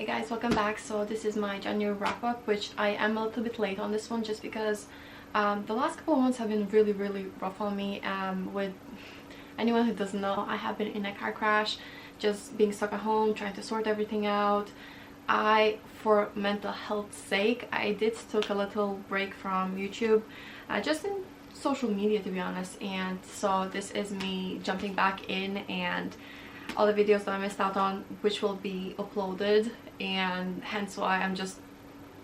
Hey guys, welcome back. So this is my January wrap up, which I am a little bit late on this one just because the last couple of months have been really rough on me. With anyone who doesn't know, I have been in a car crash, just being stuck at home, trying to sort everything out. For mental health's sake, I did took a little break from YouTube, just in social media to be honest, and so this is me jumping back in and all the videos that I missed out on, which will be uploaded, and hence why I'm just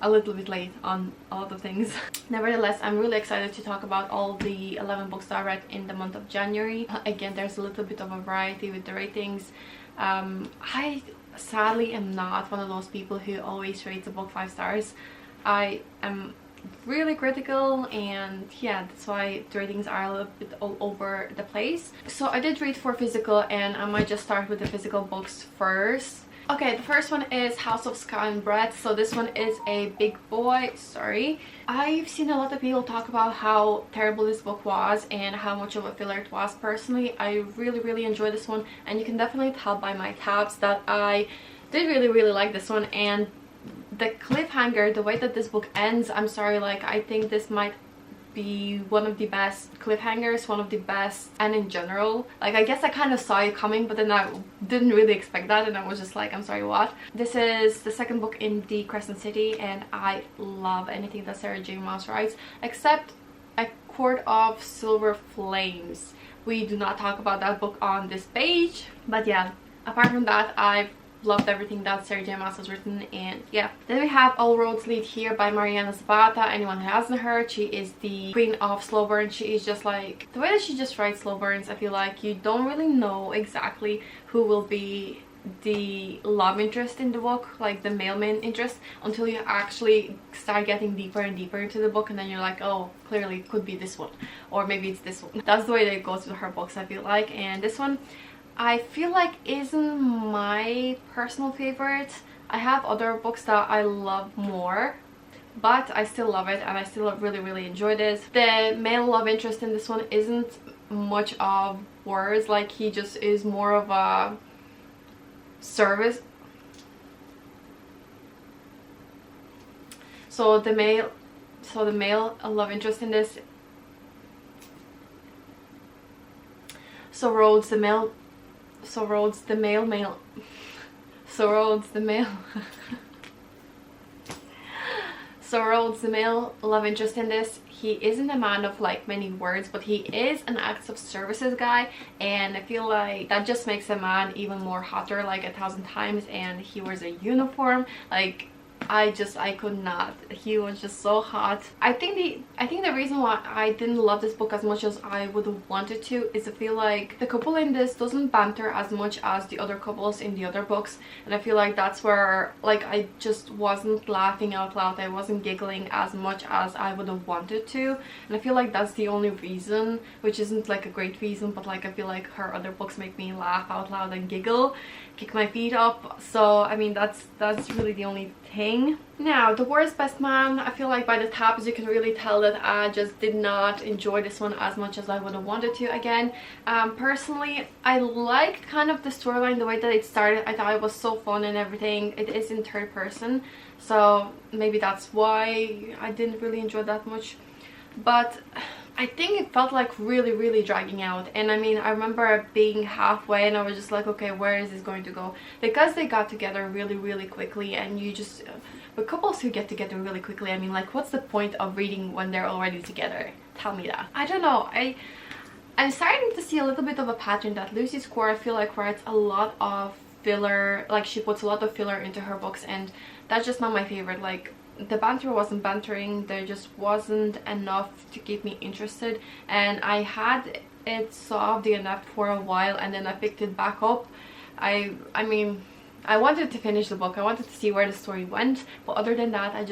a little bit late on all the things. Nevertheless, I'm really excited to talk about all the 11 books that I read in the month of January. Again, there's a little bit of a variety with the ratings. I sadly am not one of those people who always rates a book 5 stars. I am really critical, and yeah, that's why the ratings are a little bit all over the place. So I did read 4 physical, and I might just start with the physical books first. Okay, the first one is House of Sky and Bread. So this one is a big boy story. I've seen a lot of people talk about how terrible this book was and how much of a filler it was. Personally, I really enjoyed this one, and you can definitely tell by my tabs that I did really like this one. And the cliffhanger, the way that this book ends, I'm sorry, like I think this might be one of the best cliffhangers, one of the best, and in general, like I guess I kind of saw it coming, but then I didn't really expect that, and I was just like, I'm sorry, what? This is the second book in the Crescent City, and I love anything that Sarah J Maas writes, except A Court of Silver Flames. We do not talk about that book on this page, but yeah, apart from that, I've loved everything that Sarah J Maas has written. And yeah, then we have All Roads Lead Here by Mariana Zapata. Anyone who hasn't heard, she is the queen of slow burn. She is just like, the way that she just writes slow burns, I feel like you don't really know exactly who will be the love interest in the book, like the male main interest, until you actually start getting deeper and deeper into the book, and then you're like, oh, clearly it could be this one, or maybe it's this one. That's the way that it goes with her books, I feel like. And this one, I feel like isn't my personal favorite. I have other books that I love more, but I still love it, and I still really enjoy this. The male love interest in this one isn't much of words, like he just is more of a service. So the male love interest in this, Rhodes the male love interest in this, he isn't a man of like many words, but he is an acts of services guy, and I feel like that just makes a man even more hotter, like 1,000 times. And he wears a uniform, like I could not. He was just so hot. I think the reason why I didn't love this book as much as I would have wanted to is I feel like the couple in this doesn't banter as much as the other couples in the other books, and I feel like that's where like I just wasn't laughing out loud. I wasn't giggling as much as I would have wanted to, and I feel like that's the only reason, which isn't like a great reason, but like I feel like her other books make me laugh out loud and giggle, kick my feet up. So I mean, that's really the only thing. Now, The World's Best Man, I feel like by the tabs you can really tell that I just did not enjoy this one as much as I would have wanted to. Again, personally, I liked kind of the storyline, the way that it started. I thought it was so fun and everything. It is in third person, so maybe that's why I didn't really enjoy that much, but I think it felt like really dragging out. And I mean, I remember being halfway and I was just like, okay, where is this going to go? Because they got together really quickly, and you just, with couples who get together really quickly, I mean, like, what's the point of reading when they're already together? Tell me that. I don't know, I'm starting to see a little bit of a pattern that Lucy Score, I feel like, writes a lot of filler, like she puts a lot of filler into her books, and that's just not my favorite. Like, the banter wasn't bantering, there just wasn't enough to keep me interested, and I had it soft enough for a while, and then I picked it back up. I mean, I wanted to finish the book, I wanted to see where the story went, but other than that, I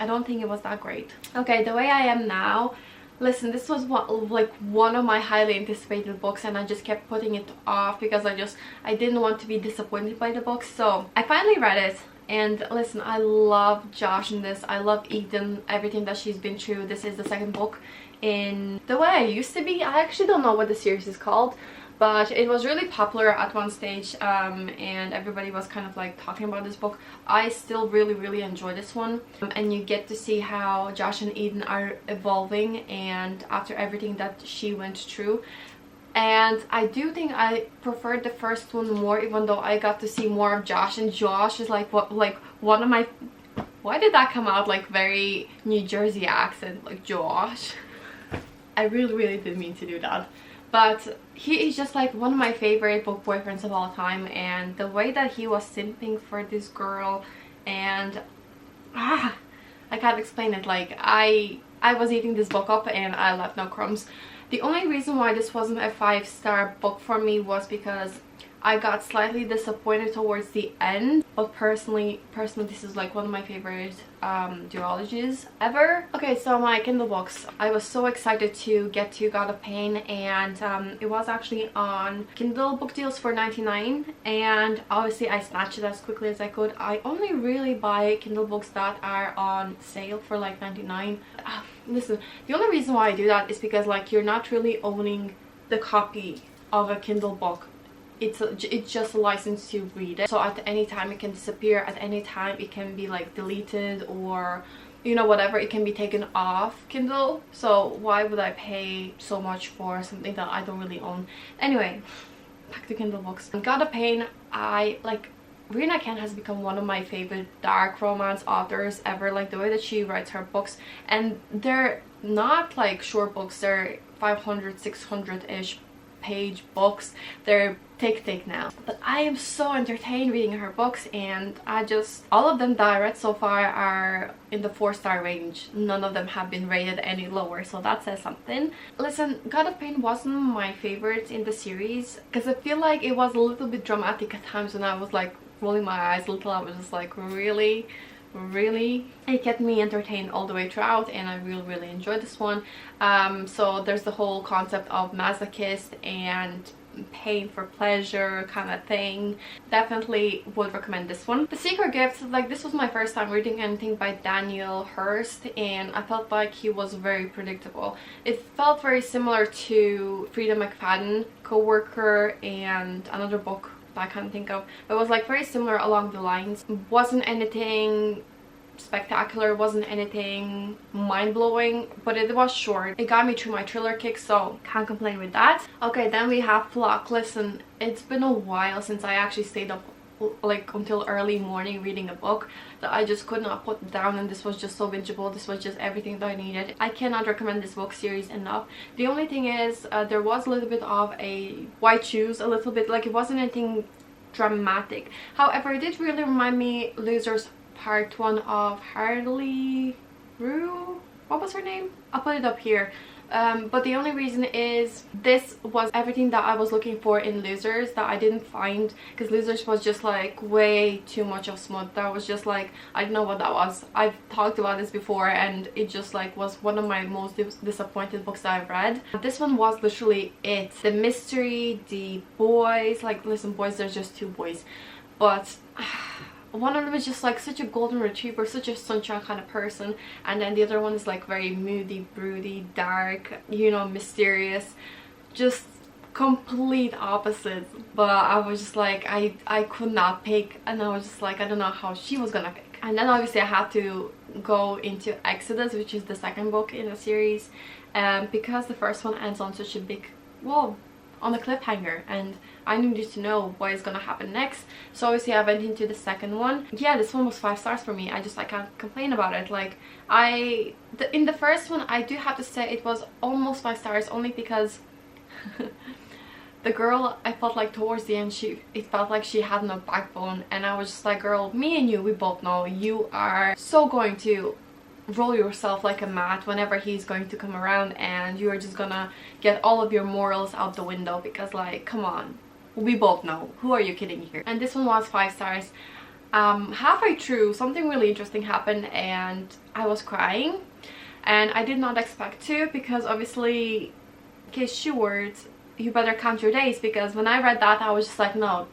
don't think it was that great. Okay, The Way I Am Now. Listen, this was one of my highly anticipated books, and I just kept putting it off because I didn't want to be disappointed by the book. So I finally read it, and listen, I love Josh in this. I love Eden, everything that she's been through. This is the second book in The Way I Used to Be. I actually don't know what the series is called, but it was really popular at one stage, and everybody was kind of like talking about this book. I still really enjoy this one, and you get to see how Josh and Eden are evolving and after everything that she went through. And I do think I preferred the first one more, even though I got to see more of Josh, and Josh is like one of my, why did that come out like very New Jersey accent, like Josh? I really didn't mean to do that. But he is just like one of my favorite book boyfriends of all time, and the way that he was simping for this girl, and I can't explain it. Like I was eating this book up and I left no crumbs. The only reason why this wasn't a 5-star book for me was because I got slightly disappointed towards the end, but personally this is like one of my favorite duologies ever. Okay, so my Kindle books. I was so excited to get to God of Pain, and it was actually on Kindle book deals for 99, and obviously I snatched it as quickly as I could. I only really buy Kindle books that are on sale for like 99. Listen, the only reason why I do that is because like you're not really owning the copy of a Kindle book. It's just a license to read it, so at any time it can disappear, at any time it can be like deleted, or you know, whatever, it can be taken off Kindle. So why would I pay so much for something that I don't really own? Anyway, back to Kindle books. God of Pain, I like, Rina Kent has become one of my favorite dark romance authors ever. Like the way that she writes her books, and they're not like short books, they're 500 600-ish page books. They're thick now, but I am so entertained reading her books, and all of them that I read so far are in the 4-star range. None of them have been rated any lower, so that says something. Listen, God of Pain wasn't my favorite in the series because I feel like it was a little bit dramatic at times. When I was like rolling my eyes a little, I was just like, really? It kept me entertained all the way throughout, and I really enjoyed this one. So there's the whole concept of masochist and pain for pleasure kind of thing. Definitely would recommend this one. The Secret Gift, like, this was my first time reading anything by Daniel Hurst, and I felt like he was very predictable. It felt very similar to Frida McFadden, Coworker, and another book I can't think of. It was like very similar along the lines. Wasn't anything spectacular, wasn't anything mind-blowing, but it was short. It got me through my thriller kick, so can't complain with that. Okay, then we have Flock. Listen, it's been a while since I actually stayed up like until early morning reading a book that I just could not put down, and this was just so bingeable. This was just everything that I needed. I cannot recommend this book series enough. The only thing is there was a little bit of a white shoes, a little bit, like it wasn't anything dramatic. However, it did really remind me Losers Part 1 of Harley Rue. What was her name? I'll put it up here. But the only reason is this was everything that I was looking for in Losers that I didn't find, because Losers was just like way too much of smut. That was just like, I don't know what that was. I've talked about this before, and it just like was one of my most disappointed books that I've read. This one was literally it. The mystery, the boys, like, listen, boys, there's just 2 boys, but one of them is just like such a golden retriever, such a sunshine kind of person, and then the other one is like very moody, broody, dark, you know, mysterious, just complete opposites. But I was just like, I could not pick, and I was just like, I don't know how she was gonna pick. And then obviously I had to go into Exodus, which is the second book in the series, because the first one ends on such a big, well, on a cliffhanger, and I needed to know what is gonna happen next. So obviously I went into the second one. Yeah, this one was 5 stars for me. I can't complain about it. Like, in the first one, I do have to say it was almost 5 stars, only because the girl, I felt like towards the end, it felt like she had no backbone, and I was just like, girl, me and you, we both know you are so going to roll yourself like a mat whenever he's going to come around, and you're just gonna get all of your morals out the window, because like, come on, we both know, who are you kidding here? And this one was 5 stars. Halfway through, something really interesting happened, and I was crying, and I did not expect to, because obviously Kate Stewart, You Better Count Your Days, because when I read that I was just like, no,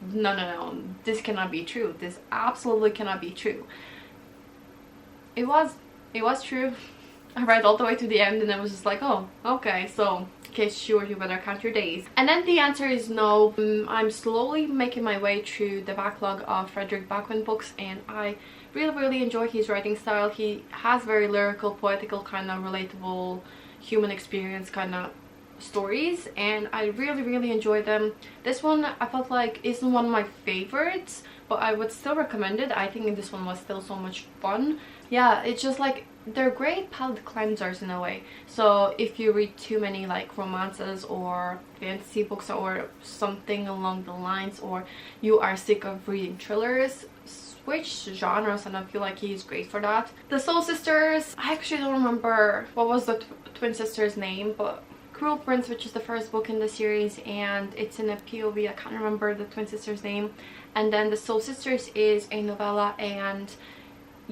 this cannot be true. This absolutely cannot be true. It was true. I read all the way to the end and I was just like, oh, okay, so okay, sure, you better count your days. And then the answer is no. I'm slowly making my way through the backlog of Fredrik Backman books, and I really enjoy his writing style. He has very lyrical, poetical, kind of relatable human experience kind of stories, and I really enjoy them. This one I felt like isn't one of my favorites, but I would still recommend it. I think this one was still so much fun. Yeah, it's just like they're great palate cleansers in a way. So if you read too many like romances or fantasy books or something along the lines, or you are sick of reading thrillers, switch genres, and I feel like he's great for that. The Soul Sisters, I actually don't remember what was the twin sister's name, but Cruel Prince, which is the first book in the series, and it's in a POV. I can't remember the twin sister's name. And then the Soul Sisters is a novella, and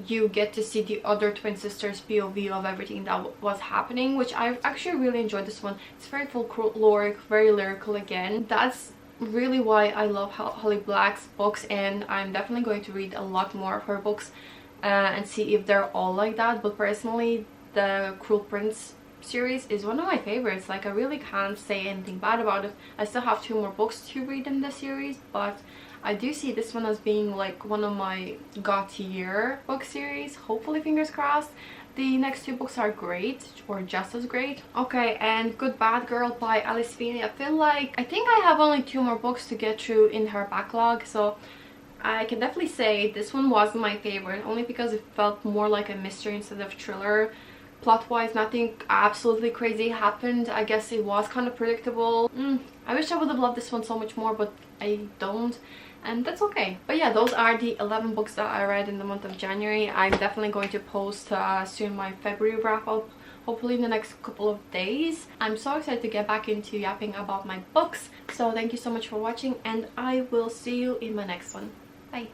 you get to see the other twin sisters POV of everything that was happening, which I actually really enjoyed. This one, it's very folkloric, very lyrical again. That's really why I love Holly Black's books, and I'm definitely going to read a lot more of her books and see if they're all like that. But personally, the Cruel Prince series is one of my favorites. Like, I really can't say anything bad about it. I still have 2 more books to read in the series, but I do see this one as being like one of my god tier book series. Hopefully, fingers crossed. The next 2 books are great, or just as great. Okay, and Good Bad Girl by Alice Feeney. I think I have only 2 more books to get through in her backlog, so I can definitely say this one wasn't my favorite, only because it felt more like a mystery instead of thriller. Plot-wise, nothing absolutely crazy happened. I guess it was kind of predictable. I wish I would have loved this one so much more, but I don't, and that's okay. But yeah, those are the 11 books that I read in the month of January. I'm definitely going to post soon my February wrap-up, hopefully in the next couple of days. I'm so excited to get back into yapping about my books. So thank you so much for watching, and I will see you in my next one. Bye.